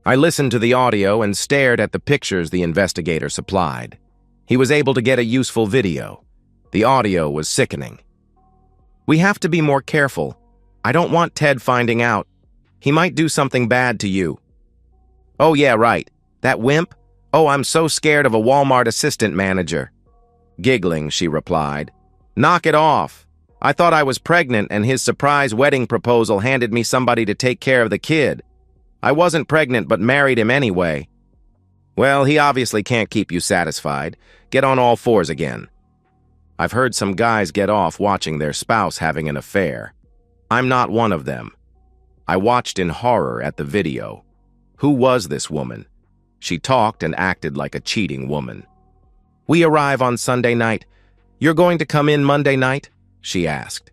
I listened to the audio and stared at the pictures the investigator supplied. He was able to get a useful video. The audio was sickening. "We have to be more careful. I don't want Ted finding out. He might do something bad to you." "Oh yeah, right. That wimp? Oh, I'm so scared of a Walmart assistant manager." Giggling, she replied, "Knock it off. I thought I was pregnant and his surprise wedding proposal handed me somebody to take care of the kid. I wasn't pregnant but married him anyway." "Well, he obviously can't keep you satisfied. Get on all fours again." I've heard some guys get off watching their spouse having an affair. I'm not one of them. I watched in horror at the video. Who was this woman? She talked and acted like a cheating woman. "We arrive on Sunday night. You're going to come in Monday night?" she asked.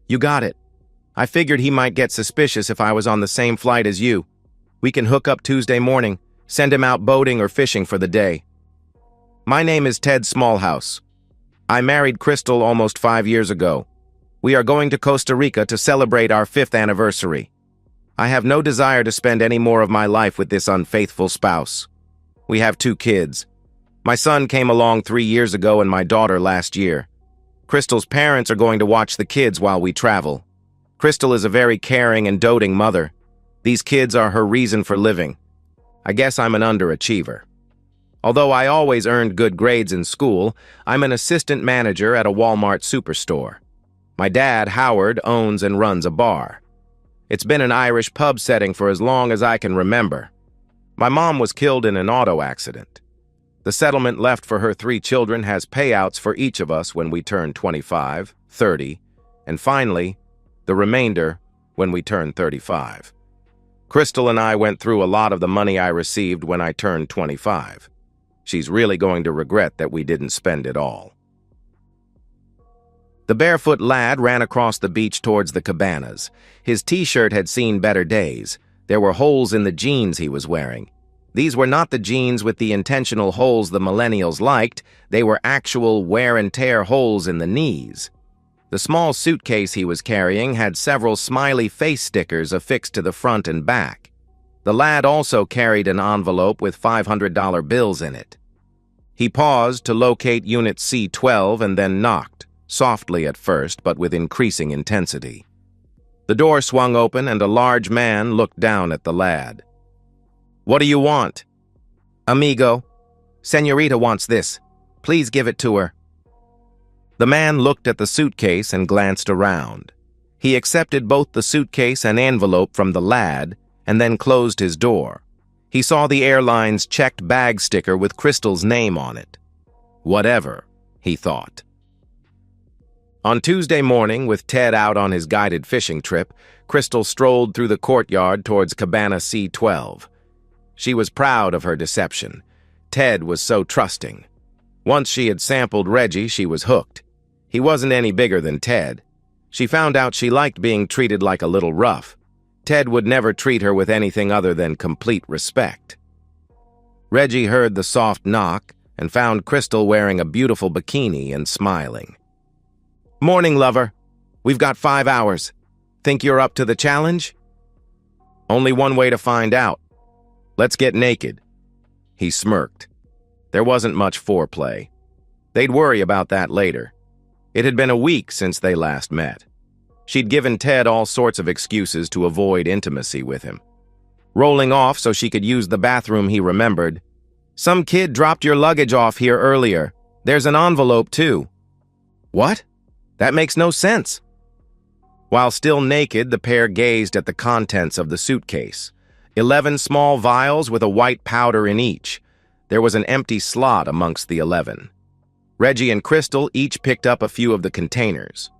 "You got it. I figured he might get suspicious if I was on the same flight as you. We can hook up Tuesday morning, send him out boating or fishing for the day." "My name is Ted Smallhouse. I married Crystal almost 5 years ago. We are going to Costa Rica to celebrate our 5th anniversary. I have no desire to spend any more of my life with this unfaithful spouse. We have 2 kids. My son came along 3 years ago and my daughter last year. Crystal's parents are going to watch the kids while we travel. Crystal is a very caring and doting mother. These kids are her reason for living. I guess I'm an underachiever. Although I always earned good grades in school, I'm an assistant manager at a Walmart superstore. My dad, Howard, owns and runs a bar. It's been an Irish pub setting for as long as I can remember. My mom was killed in an auto accident. The settlement left for her 3 children has payouts for each of us when we turn 25, 30, and finally, the remainder when we turn 35. Crystal and I went through a lot of the money I received when I turned 25. She's really going to regret that we didn't spend it all. The barefoot lad ran across the beach towards the cabanas. His t-shirt had seen better days. There were holes in the jeans he was wearing. These were not the jeans with the intentional holes the millennials liked. They were actual wear-and-tear holes in the knees. The small suitcase he was carrying had several smiley face stickers affixed to the front and back. The lad also carried an envelope with $500 bills in it. He paused to locate Unit C-12 and then knocked, softly at first but with increasing intensity. The door swung open and a large man looked down at the lad. "What do you want?" "Amigo, Senorita wants this. Please give it to her." The man looked at the suitcase and glanced around. He accepted both the suitcase and envelope from the lad and then closed his door. He saw the airline's checked bag sticker with Crystal's name on it. Whatever, he thought. On Tuesday morning, with Ted out on his guided fishing trip, Crystal strolled through the courtyard towards Cabana C-12. She was proud of her deception. Ted was so trusting. Once she had sampled Reggie, she was hooked. He wasn't any bigger than Ted. She found out she liked being treated like a little rough. Ted would never treat her with anything other than complete respect. Reggie heard the soft knock and found Crystal wearing a beautiful bikini and smiling. "Morning, lover. We've got 5 hours. Think you're up to the challenge?" "Only one way to find out. Let's get naked." He smirked. There wasn't much foreplay. They'd worry about that later. It had been a week since they last met. She'd given Ted all sorts of excuses to avoid intimacy with him. Rolling off so she could use the bathroom, he remembered. "Some kid dropped your luggage off here earlier. There's an envelope, too." "What? That makes no sense." While still naked, the pair gazed at the contents of the suitcase. 11 small vials with a white powder in each. There was an empty slot amongst the 11. Reggie and Crystal each picked up a few of the containers.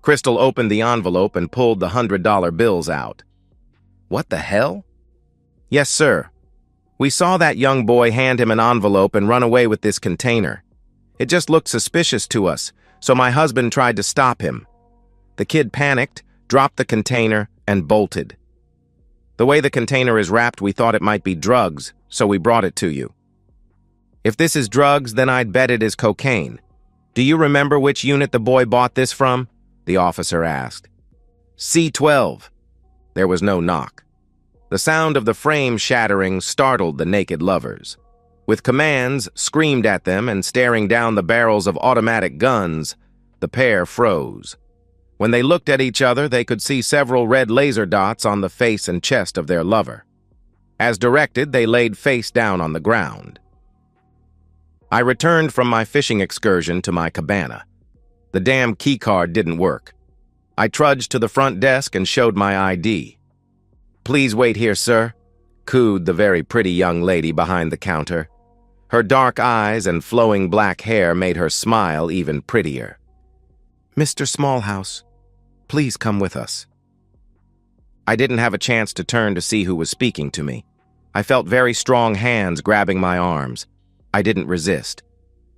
Crystal opened the envelope and pulled the $100 bills out. "What the hell?" "Yes, sir. We saw that young boy hand him an envelope and run away with this container. It just looked suspicious to us, so my husband tried to stop him. The kid panicked, dropped the container, and bolted. The way the container is wrapped, we thought it might be drugs, so we brought it to you." "If this is drugs, then I'd bet it is cocaine. Do you remember which unit the boy bought this from?" the officer asked. "C-12. There was no knock. The sound of the frame shattering startled the naked lovers. With commands screamed at them and staring down the barrels of automatic guns, the pair froze. When they looked at each other, they could see several red laser dots on the face and chest of their lover. As directed, they laid face down on the ground. I returned from my fishing excursion to my cabana. The damn keycard didn't work. I trudged to the front desk and showed my ID. "Please wait here, sir," cooed the very pretty young lady behind the counter. Her dark eyes and flowing black hair made her smile even prettier. "Mr. Smallhouse, please come with us." I didn't have a chance to turn to see who was speaking to me. I felt very strong hands grabbing my arms. I didn't resist.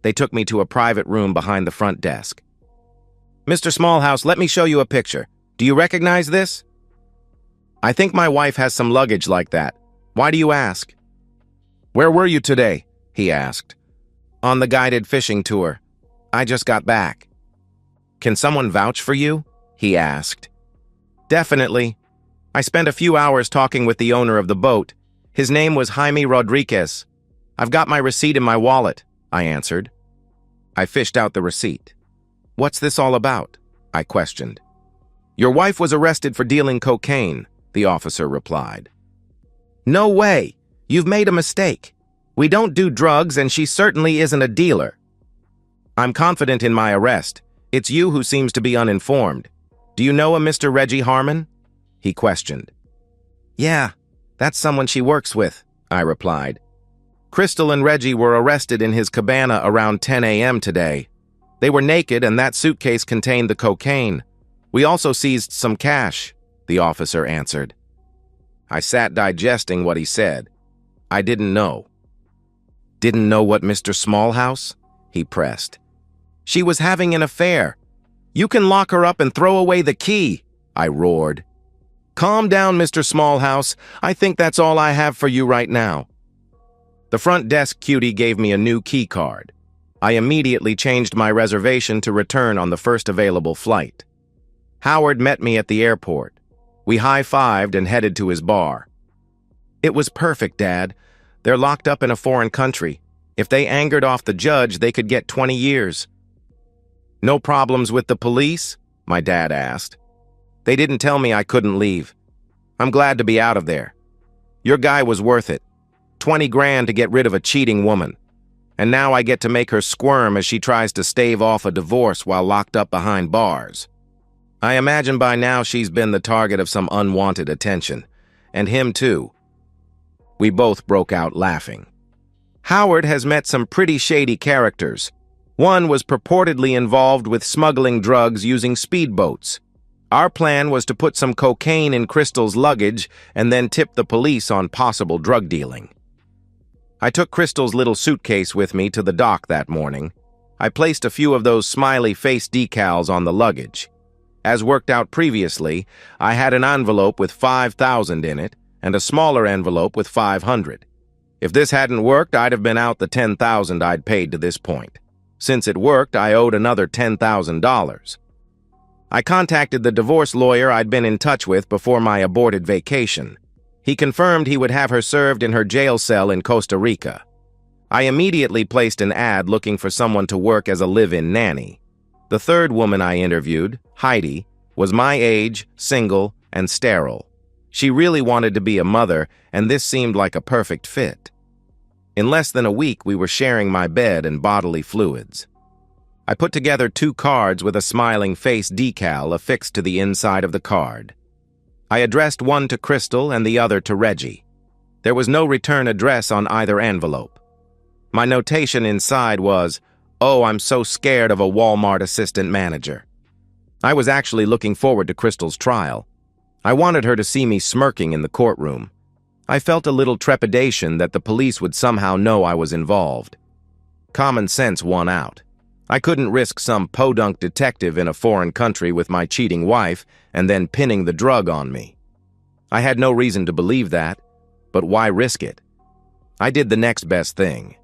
They took me to a private room behind the front desk. "Mr. Smallhouse, let me show you a picture. Do you recognize this?" "I think my wife has some luggage like that. Why do you ask?" "Where were you today?" he asked. "On the guided fishing tour. I just got back." "Can someone vouch for you?" he asked. "Definitely. I spent a few hours talking with the owner of the boat. His name was Jaime Rodriguez. I've got my receipt in my wallet," I answered. I fished out the receipt. "What's this all about?" I questioned. "Your wife was arrested for dealing cocaine," the officer replied. "No way! You've made a mistake. We don't do drugs, and she certainly isn't a dealer." "I'm confident in my arrest. It's you who seems to be uninformed. Do you know a Mr. Reggie Harmon?" he questioned. "Yeah, that's someone she works with," I replied. "Crystal and Reggie were arrested in his cabana around 10 a.m. today. They were naked, and that suitcase contained the cocaine. We also seized some cash," the officer answered. I sat digesting what he said. I didn't know. "Didn't know what, Mr. Smallhouse?" he pressed. "She was having an affair. You can lock her up and throw away the key," I roared. "Calm down, Mr. Smallhouse. I think that's all I have for you right now." The front desk cutie gave me a new key card. I immediately changed my reservation to return on the first available flight. Howard met me at the airport. We high-fived and headed to his bar. "It was perfect, Dad. They're locked up in a foreign country. If they angered off the judge, they could get 20 years. "No problems with the police?" my dad asked. "They didn't tell me I couldn't leave. I'm glad to be out of there. Your guy was worth it. 20 grand to get rid of a cheating woman. And now I get to make her squirm as she tries to stave off a divorce while locked up behind bars. I imagine by now she's been the target of some unwanted attention. And him too." We both broke out laughing. "Howard has met some pretty shady characters. One was purportedly involved with smuggling drugs using speedboats. Our plan was to put some cocaine in Crystal's luggage and then tip the police on possible drug dealing. I took Crystal's little suitcase with me to the dock that morning. I placed a few of those smiley face decals on the luggage. As worked out previously, I had an envelope with $5,000 in it and a smaller envelope with $500. If this hadn't worked, I'd have been out the $10,000 I'd paid to this point. Since it worked, I owed another $10,000. I contacted the divorce lawyer I'd been in touch with before my aborted vacation. He confirmed he would have her served in her jail cell in Costa Rica. I immediately placed an ad looking for someone to work as a live-in nanny. The third woman I interviewed, Heidi, was my age, single, and sterile. She really wanted to be a mother, and this seemed like a perfect fit. In less than a week, we were sharing my bed and bodily fluids. I put together 2 cards with a smiling face decal affixed to the inside of the card. I addressed one to Crystal and the other to Reggie. There was no return address on either envelope. My notation inside was, "Oh, I'm so scared of a Walmart assistant manager." I was actually looking forward to Crystal's trial. I wanted her to see me smirking in the courtroom. I felt a little trepidation that the police would somehow know I was involved. Common sense won out. I couldn't risk some podunk detective in a foreign country with my cheating wife and then pinning the drug on me. I had no reason to believe that, but why risk it? I did the next best thing.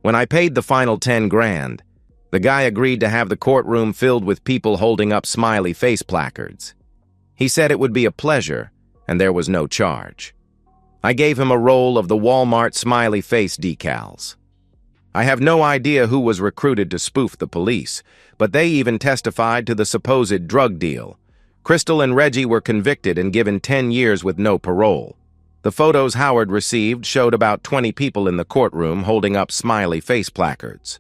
When I paid the final 10 grand, the guy agreed to have the courtroom filled with people holding up smiley face placards. He said it would be a pleasure, and there was no charge. I gave him a roll of the Walmart smiley face decals. I have no idea who was recruited to spoof the police, but they even testified to the supposed drug deal. Crystal and Reggie were convicted and given 10 years with no parole. The photos Howard received showed about 20 people in the courtroom holding up smiley face placards.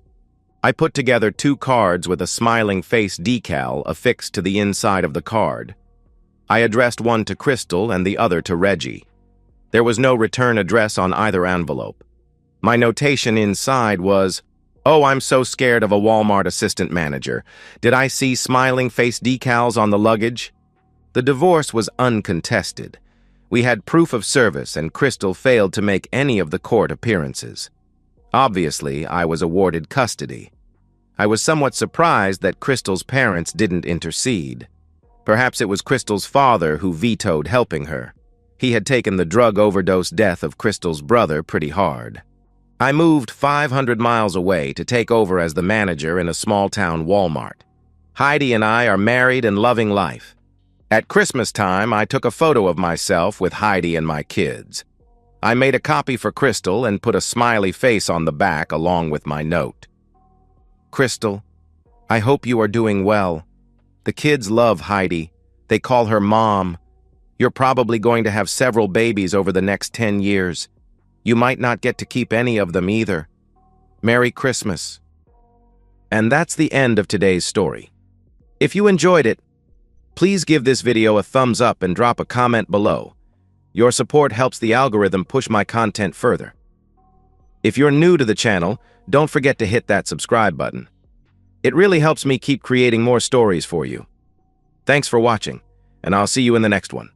I put together 2 cards with a smiling face decal affixed to the inside of the card. I addressed one to Crystal and the other to Reggie. There was no return address on either envelope. My notation inside was, "Oh, I'm so scared of a Walmart assistant manager. Did I see smiling face decals on the luggage?" The divorce was uncontested. We had proof of service, and Crystal failed to make any of the court appearances. Obviously, I was awarded custody. I was somewhat surprised that Crystal's parents didn't intercede. Perhaps it was Crystal's father who vetoed helping her. He had taken the drug overdose death of Crystal's brother pretty hard. I moved 500 miles away to take over as the manager in a small-town Walmart. Heidi and I are married and loving life. At Christmas time, I took a photo of myself with Heidi and my kids. I made a copy for Crystal and put a smiley face on the back along with my note. "Crystal, I hope you are doing well. The kids love Heidi. They call her Mom. You're probably going to have several babies over the next 10 years. You might not get to keep any of them either. Merry Christmas." And that's the end of today's story. If you enjoyed it, please give this video a thumbs up and drop a comment below. Your support helps the algorithm push my content further. If you're new to the channel, don't forget to hit that subscribe button. It really helps me keep creating more stories for you. Thanks for watching, and I'll see you in the next one.